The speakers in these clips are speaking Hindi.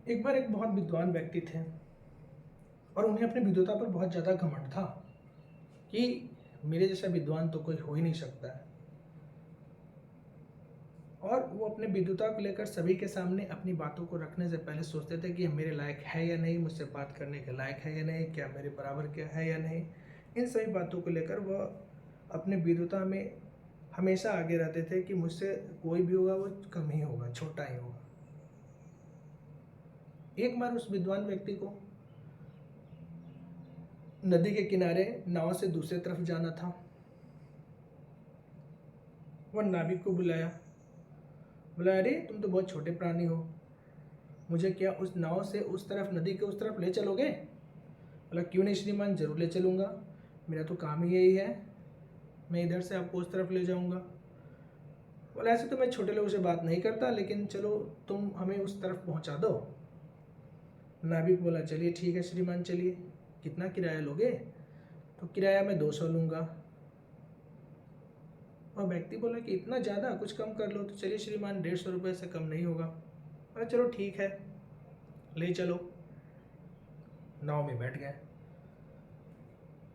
एक बार एक बहुत विद्वान व्यक्ति थे और उन्हें अपनी विद्वता पर बहुत ज़्यादा घमंड था कि मेरे जैसा विद्वान तो कोई हो ही नहीं सकता है। और वो अपने विद्वता को लेकर सभी के सामने अपनी बातों को रखने से पहले सोचते थे कि ये मेरे लायक है या नहीं, मुझसे बात करने के लायक है या नहीं, क्या मेरे बराबर क्या है या नहीं। इन सभी बातों को लेकर वह अपने विद्वता में हमेशा आगे रहते थे कि मुझसे कोई भी होगा वो कम ही होगा, छोटा ही होगा। एक बार उस विद्वान व्यक्ति को नदी के किनारे नाव से दूसरी तरफ जाना था। वह नाविक को बुलाया, बोला, अरे तुम तो बहुत छोटे प्राणी हो, मुझे क्या उस नाव से उस तरफ, नदी के उस तरफ ले चलोगे? बोला, क्यों नहीं श्रीमान, जरूर ले चलूँगा, मेरा तो काम ही यही है, मैं इधर से आपको उस तरफ ले जाऊँगा। बोला, ऐसे तो मैं छोटे लोगों से बात नहीं करता, लेकिन चलो तुम हमें उस तरफ पहुँचा दो। नाविक बोला, चलिए ठीक है श्रीमान, चलिए, कितना किराया लोगे? तो किराया मैं 200 लूँगा। और व्यक्ति बोला कि इतना ज़्यादा, कुछ कम कर लो। तो चलिए श्रीमान, 150 रुपये से कम नहीं होगा। अरे चलो ठीक है, ले चलो। नाव में बैठ गए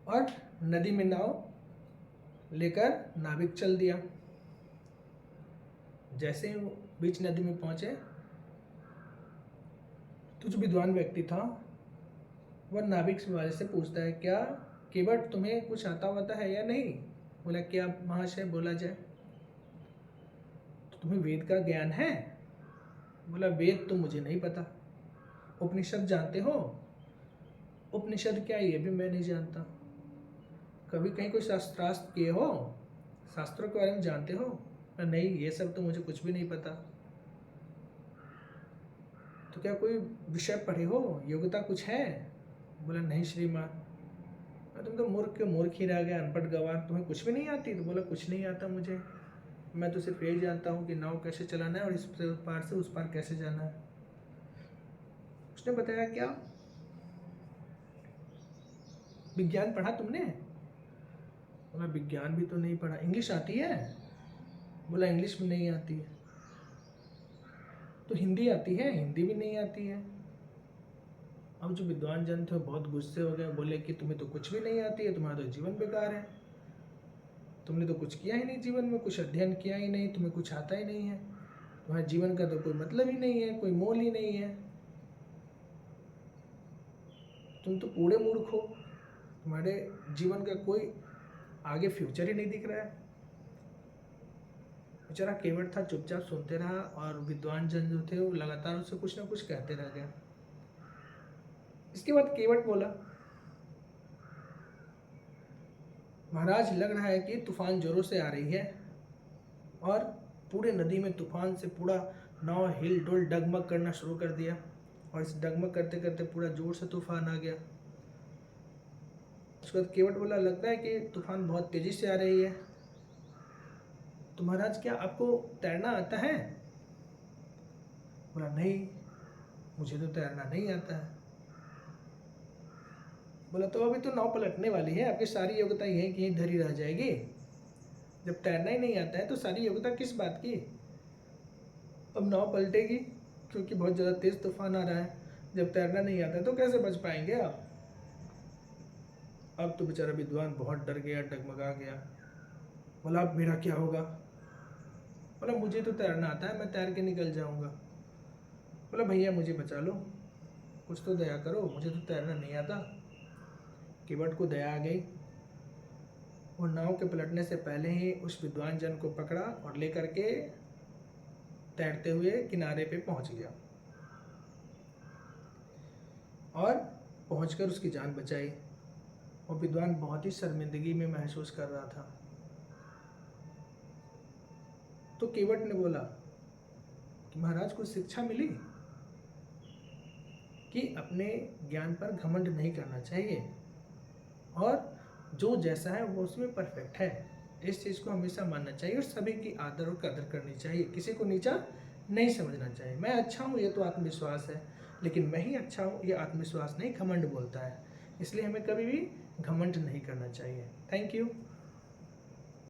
और नदी में नाव लेकर नाविक चल दिया। जैसे ही बीच नदी में पहुंचे तो जो विद्वान व्यक्ति था वह नाविक वाले से पूछता है, क्या केवट तुम्हें कुछ आता वाता है या नहीं? बोला, क्या महाशय, बोला जाए। तो तुम्हें वेद का ज्ञान है? बोला, वेद तो मुझे नहीं पता। उपनिषद जानते हो? उपनिषद क्या, ये भी मैं नहीं जानता। कभी कहीं कोई शास्त्रार्थ किए हो? शास्त्रों के बारे में जानते हो? नहीं, ये सब तो मुझे कुछ भी नहीं पता। तो क्या कोई विषय पढ़े हो, योग्यता कुछ है? बोला, नहीं श्रीमान। तुम तो मूर्ख के मूर्ख ही रह गए, अनपढ़ गवार, तुम्हें कुछ भी नहीं आती? तो बोला, कुछ नहीं आता मुझे, मैं तो सिर्फ यही जानता हूँ कि नाव कैसे चलाना है और इस पार से उस पार कैसे जाना है। उसने बताया, क्या विज्ञान पढ़ा तुमने? बोला, विज्ञान भी तो नहीं पढ़ा। इंग्लिश आती है? बोला, इंग्लिश भी नहीं आती है। तो हिंदी आती है? हिंदी भी नहीं आती है। अब जो विद्वान जन थे बहुत गुस्से हो गए, बोले कि तुम्हें तो कुछ भी नहीं आती है, तुम्हारा तो जीवन बेकार है, तुमने तो कुछ किया ही नहीं जीवन में, कुछ अध्ययन किया ही नहीं, तुम्हें कुछ आता ही नहीं है, तुम्हारे जीवन का तो कोई मतलब ही नहीं है, कोई मोल ही नहीं है, तुम तो पूरे मूर्ख हो, तुम्हारे जीवन का कोई आगे फ्यूचर ही नहीं दिख रहा है। बेचारा केवट था, चुपचाप सुनते रहा और विद्वान जन जो थे वो लगातार उससे कुछ ना कुछ कहते रह गए। इसके बाद केवट बोला, महाराज, लग रहा है कि तूफान जोरों से आ रही है। और पूरे नदी में तूफान से पूरा नाव हिल डुल डगमग करना शुरू कर दिया और इस डगमग करते करते पूरा जोर से तूफान आ गया। उसके बाद केवट बोला, लगता है कि तूफान बहुत तेजी से आ रही है, तो महाराज क्या आपको तैरना आता है? बोला, नहीं, मुझे तो तैरना नहीं आता है। बोला, तो अभी तो नाव पलटने वाली है, आपकी सारी योग्यता यहीं की यहीं धरी रह जाएगी। जब तैरना ही नहीं आता है तो सारी योग्यता किस बात की? अब नाव पलटेगी क्योंकि बहुत ज़्यादा तेज़ तूफान आ रहा है, जब तैरना नहीं आता है तो कैसे बच पाएंगे आप? अब तो बेचारा विद्वान बहुत डर गया, डगमगा गया। बोला, अब मेरा क्या होगा? बोला, मुझे तो तैरना आता है, मैं तैर के निकल जाऊंगा। बोला, भैया मुझे बचा लो, कुछ तो दया करो, मुझे तो तैरना नहीं आता। केवट को दया आ गई, वो नाव के पलटने से पहले ही उस विद्वान जन को पकड़ा और लेकर के तैरते हुए किनारे पे पहुंच गया और पहुंचकर उसकी जान बचाई। वो विद्वान बहुत ही शर्मिंदगी में महसूस कर रहा था। तो केवट ने बोला कि महाराज, को शिक्षा मिली कि अपने ज्ञान पर घमंड नहीं करना चाहिए और जो जैसा है वो उसमें परफेक्ट है, इस चीज़ को हमेशा मानना चाहिए और सभी की आदर और कदर करनी चाहिए, किसी को नीचा नहीं समझना चाहिए। मैं अच्छा हूँ ये तो आत्मविश्वास है, लेकिन मैं ही अच्छा हूँ ये आत्मविश्वास नहीं, घमंड बोलता है। इसलिए हमें कभी भी घमंड नहीं करना चाहिए। Thank you.